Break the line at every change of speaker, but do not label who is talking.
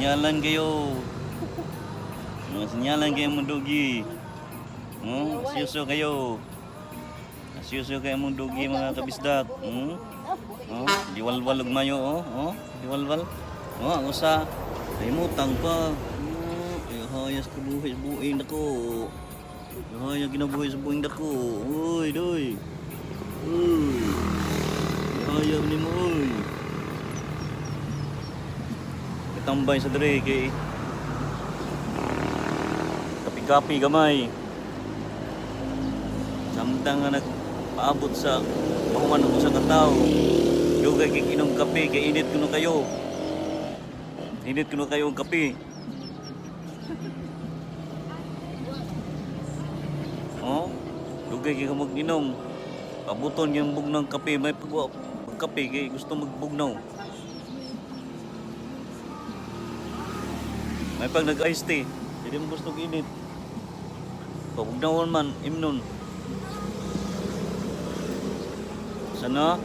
Sinyalan kayo. Sinyalan kayo mong dugi. Seryoso kayo. Seryoso kayo mong dugi mga kabisdak. Diwalwal og mayo Diwalwal. Ang usa. Ay mutang pa. Ay hayas ko buhay sa buing dako. Ay hayas ginabuhay sa buing dako. Uy, doy. Uy. Hayas ni mo uy. Tambay sa dre kay kapi-kapi gamay. Samtang nga nagpaabot sa pahuman ko sa kataw. Yugay kay inom kape kay init kuno kayo. Init kuno kayo ang kape. Yugay kay mag-inom. Pabuton yung bugnang kape may pagkape kay gusto magbugnaw. May pag nag-ice tea, hindi mo gusto init. Pagugnawan man, imnon. Sana?